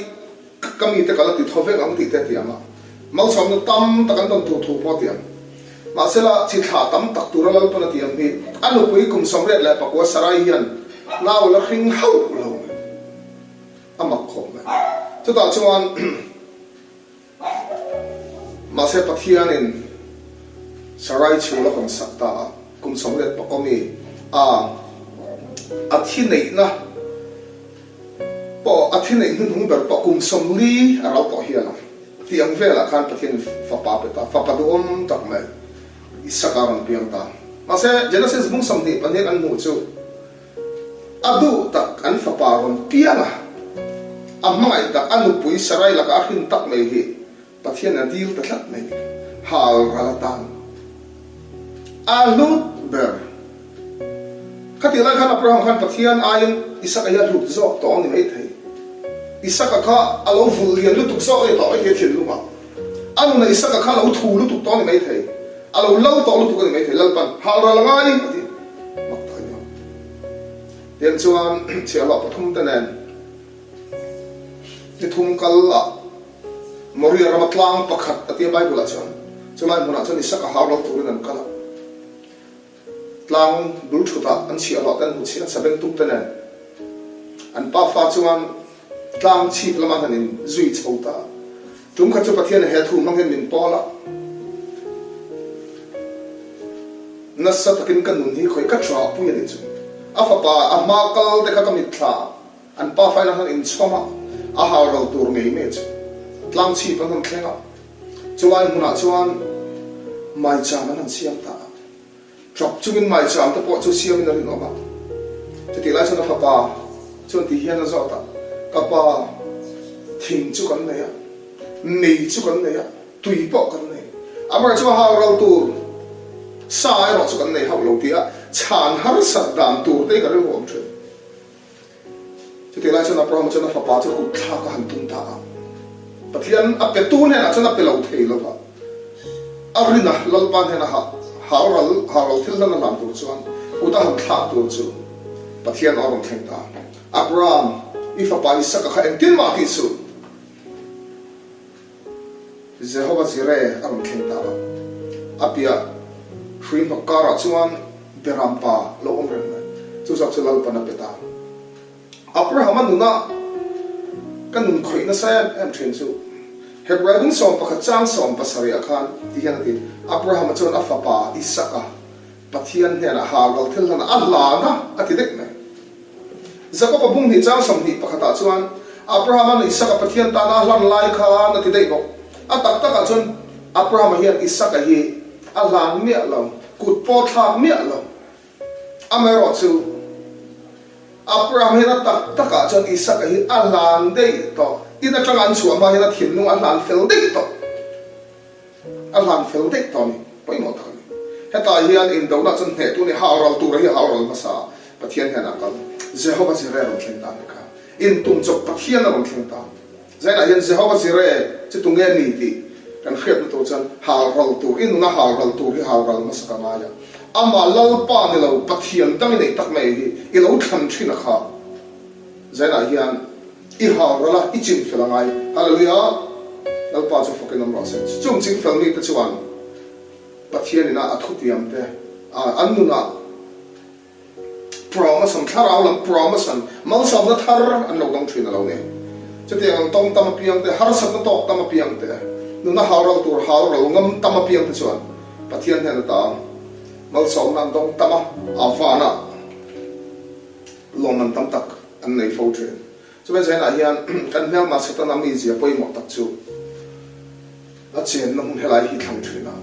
kami te kala ti thove ang ti te tiama mal som na tam takan don thu po tiam ma sela chi tha tam tak tu ra lo to na tiam hi anu pui kum som ret la pakwa Sarai hian naw la khing hau lo amak khom chu ta chuan ma se pathian in Sarai chu la kon sakta kum som ret pakomi athi nei na po athi nei hun ber pakum som li ara po hian tiang vela khan pathian fa pa peta fa pa dom tak mai isakaran piang ta ma se Genesis bung som ni panen an mu chu adu tak an fa pa ron pianga amai tak anu pui Sarai la ka hin tak mai hi pathian na dil ta thlat mai hal ralatan alut ber khati la khan Abraham khan pathian ayan Isaac ya lut zo to ni mai thei Isaac kha alo vul lian lu tuk so ai to ai thil lu ma anu na Isaac kha lo thu lu tuk to ni mai thei alo lo to lu tuk ni mai thei lalpan hal ra langa ni ati mak ta yo den chuan che la pathum ta nen ti thum kal la mori ramatlang pakhat ati Bible a chuan chulai muna chuan Isaac ha lo tu ren kala tlang bul thuta an chi ala tan hu chi an sabeng tuk ta nen an pa fa chuan tlang chi lama hanin zui chauta tum kha chu pathian he thu mangin min pola nasa takin kan nun hi khoi ka tra pu yani chu afa pa ama kal de kha kamit thla an pa fa na han in choma a ha ro tur nei me chu tlang chi pan han thlenga chuan muna chuan mai cha man an siam ta drop chungin mai cha ta po chu siam in rin oma ti lai chana fa pa chuan ti hian na zo ta kapa thing chu kan nei a nei chu kan nei a tui po kan nei amar chu ha ro tur sa ai ro chu kan nei hau lo ti a chan har sa dan tur te ka ro om chu ti lai chana Abraham chana fa pa chu ku tha ka han tum ta pathian a pe tu ne na chana pe lo thei lo ba arina lalpan he na ha ral thil na lam tur chuan uta han thla tur chu pathian aron thleng ta Abraham ifapa Isaac kha entin ma ti su Jehovah Jireh aron thleng ta apia Free Makara chuan Berampa lo omren chu sak chulal pana peta Abraham anuna kanun khoina sa em thin chu Hebradun som pakhat chang som pasari akhan ti hian ti Abraham chuan afapa Isaac pathian hena hagal thil hana Allah na atidek me Jacob abung hi chang som hi pakhata chuan Abraham an Isaac pathian ta na hlan lai kha na ti dei bok atak taka chuan Abraham hian Isaac hi Allah mi lo kut po thak mi lo amero chu Abraham hian tak taka chuan Isaac hi Allah dei to ina tlangan chu ama hian thim nu Allah fel dei to Allah fel dei to ni poimo ta ni heta hian in do na chuan he tu ni haural tu hi haural masa pathian hian akal Jehovah Jireh ron thleng ta ka in tum chok pathian ron thleng ta zaina hian Jehovah Jireh chi tu nge ni ti kan khriat tu chan haural tu in na haural tu hi haural masa ka ma ya ama lalpa ni lo pathian dang nei tak mai hi i lo thlan thina kha zaina hian i haurala i chin felangai hallelujah lalpa chu fokin am rase chung ching fel ni ta chuan pathian ina athutiam te annuna promise am tharau lam promise an mal sam na thar an lo dong thina lo ne chete ang tong tam piang te har sak na tok tam piang te nuna haural tur haural ngam tam piang te chuan pathian hena ta mal som nan dong tama avana lomman tam tak an nei fo thre chu ben zaina hian kan mel ma seta na mi zia poi mo tak chu a chen na mun helai hi thang thina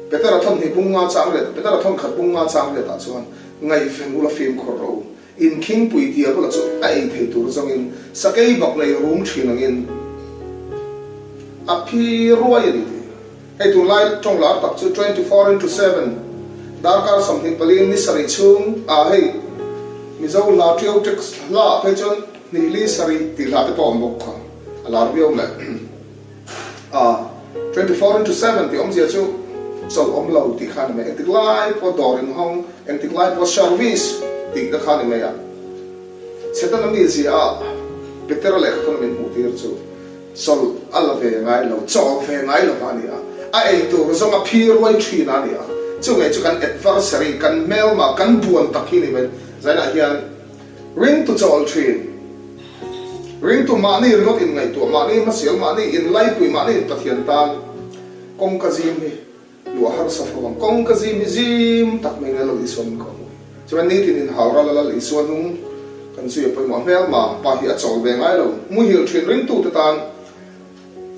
betara thon hi bunga chang le betara thon khat bunga chang le ta chuan ngai fengula fim khoro in king pui dia ko la chu ai thei tur zong in sakai bak nei room thinang in a phi ruai ni ai tu lai trong la tak chu 24/7 darkar something palin ni sari chung a hei mi zo la trio tex la pe chon ni li sari ti la te pom bok kha ala bio me 24/7 ti om zia chu so om lo ti khan me ti lai po dorin hong en ti lai po service ti da khan me ya setan mi zia better le khon men mutir chu sol ala ve ngai lo chol ve ngai lo pa ni a ei tu zo ma phir wai thi na ni chu ngai chu kan adversary kan mel ma kan buan takhi ni ben zaina hian ring to chol thin ring to ma ni not in ngai to ma ni ma sial ma ni in lai pui ma ni pathian tan kong ka jim hi lu har sa fawang kong ka jim jim tak me ngalo ison ko chuan ni tin in hawra la la ison nung kan su poi ma mel ma pa hi a chol ve ngai lo mu hil thin ring to te tan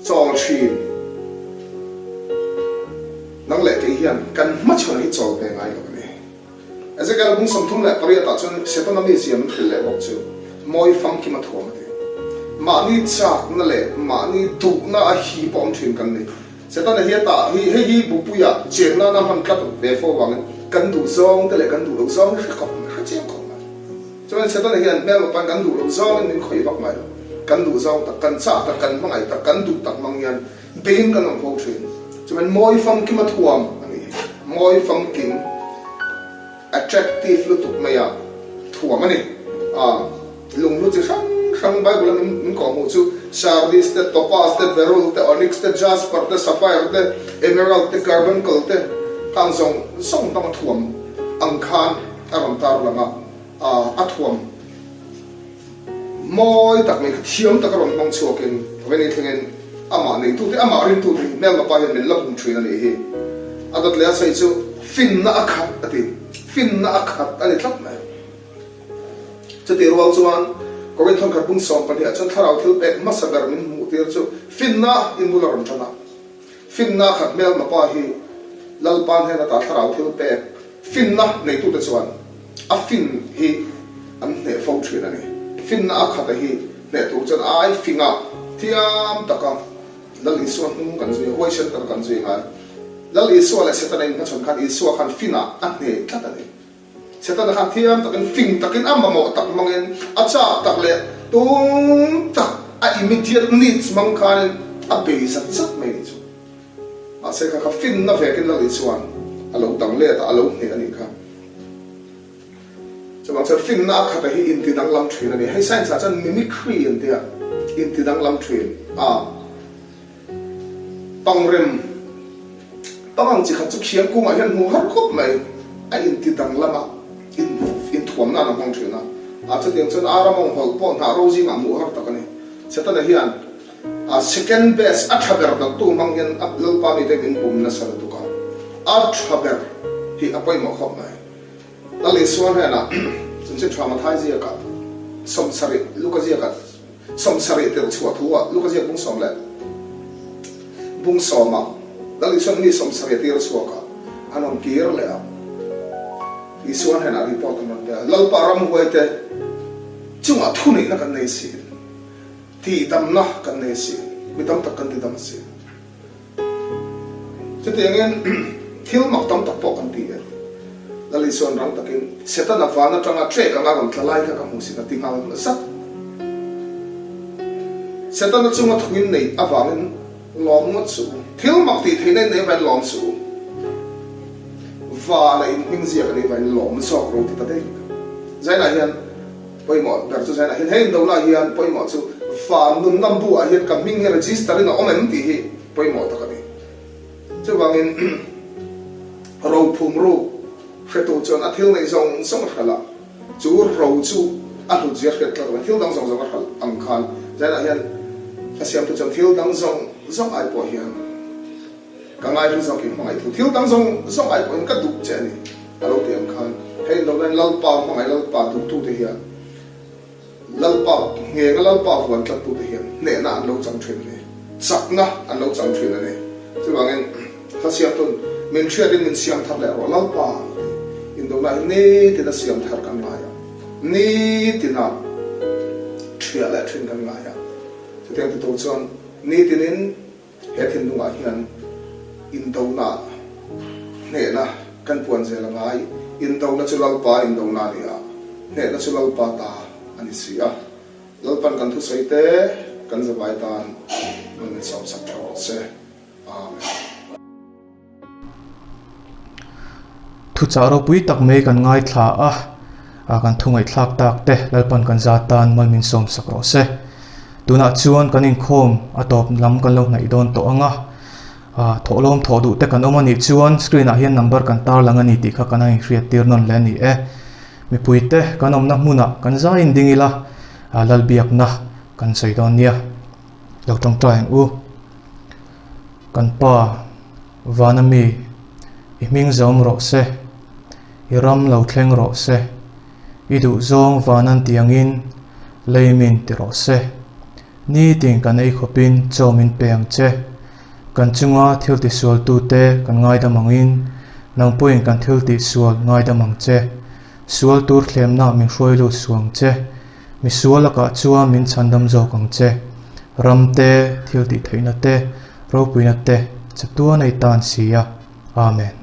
chol thin nang le ke hian kan ma chon hi chol ve ngai lo ni ase kal bung som thum la pariya ta chon seton ami siam khil le bok chu moi fam ki ma thom te ma ni chak na le ma ni tu na a hi pom thin kan ni seton hi ta hi bu pu ya chen na na han klat ve fo wang kan du zong te le kan du lo zong hi ko ha chen ko ma chon seton hi an mel pan kan du lo zong ni khoi bak mai kan du zong ta kan cha ta kan mangai ta kan du tak mang yan bein kan ang ho thin chon moi fam ki ma thuam ani moi fam kim attractive lu tuk maya thua mani lung lu chi sang bible min ko mu chu sardis te topaz te beryl te onyx te jasper te sapphire te emerald te carbuncle te kan song tam thuam ang khan aram tar lama athuam moi tak me thiam tak ron mong chuakin veni thingen ama nei tu te ama rin tu mel ma pa hian min labum thina ni hi adat le sai chu fin na akhat ati fin na akhat ani tlat mai chati rual chuan korin thon kar bung som pani achon tharau thil pek masagar min mu tir chu fin na in bularon thana fin na khat mel ma pa hi lalpan he na ta tharau thil pek fin na nei tu te chuan a fin hi an ne fo thrin ani fin na akhat hi ne tu chan ai finga thiam taka lal isuan hung kan zui hoi shen tar kan zui ngai lal isua la setana in chon khan isua khan fina anhe tlatani setana khan thiam takin fing takin amamo tak mangin acha tak le tung tak a immediate needs mang khan a basic zat mai chu a se kha fin na vekin lal isuan alo tang le ta alo ne ani kha chawang cho phim na khát hi in ti dang lam thuyền này hay sai sa chân mimicry in dia in ti dang lam thuyền bang rem bang chỉ khát chút khiang cũng mà hiện mu har khop mai ai in ti dang lama in thuam na bang thuyền na cho tiếng chân aramong hol po na roji ma mu har ta cái này sẽ ta hian second best athaber da tu mangyan aplal pa mi te in bum na sar tu ka athaber hi apoi mo khop mai la le suan ha na chun se traumatize ya ka som sari luka ya ka som sari te chua thua luka ya bung som le bung som ma la le suan ni som sari te chua ka anom kir le a i suan ha na report man da lal param huai te chunga thu nei na kan nei si ti dam na kan nei si mi dam tak kan ti dam si chu te ngen thil mak tam tak po kan ti e la li son rang takin seta na fa na tanga tre ka ngam thlai ka mu si na ti ngal na sat seta na chunga thuin nei awangin lom ngot su thil mak ti thein nei van lom su va la in ming zia ka nei van lom sok ro ti ta dei zai na hian poi mo dar chu zai na hian do la hian poi mo chu fa nun nam bu a hian ka ming register na omem ti hi poi mo ta ka ni chu wangin ro phum ro feto chon athil nei zong song khala chu ro chu a hu zia khet la thil dang zong zong khal ang khan zai na hian asiam tu chon thil dang zong ai po hian ka ngai ru zong ki mai thu thil dang zong ai po in ka duk che ni alo ti am khan hei do nan lal pa mai lal pa tu te hian lal pa nge nga lal pa wan tlat tu te hian ne na an lo chang thrin ni chak na an lo chang thrin ani chu wangin asiam tu men thria din min siam thar le ro lal pa in do na ne ti da siam thar kan ma ya ni ti na thria la thrin kan ma ya chu te tu chon ni tinin he thin nu ma hian in do na ne na kan puan je la ngai in do na chu lal pa in do na ni a ne na chu lal pa ta ani sia lal pan kan thu sei te kan za vai tan man sam sak thaw se amen
thu charo pui tak me kan ngai thla a kan thungai thlak tak te lalpan kan za tan mal min som sak ro se tuna chuan kan in khom atop lam kan lo ngai don to anga tholom thodu te kan omani chuan screen a hian number kan tar lang ani ti kha kan ai hriat tir non le ni e mi pui te kan omna hmuna kan za in dingila lal biak na kan sei don nia lo tong tang u kan pa vanami i ming zom ro se i ram lo thleng ro se i du zong vanan tiangin leimin ti ro se ni ting kan ei khopin chomin peng che kan chunga thil ti sual tu te kan ngai da mangin nang poin kan thil ti sual ngai da mang che sual tur thlem na mi hroi lu suang che mi sualaka chuan min chandam zo kang che ram te thil ti theina te ro puina te chatuan ei tan sia amen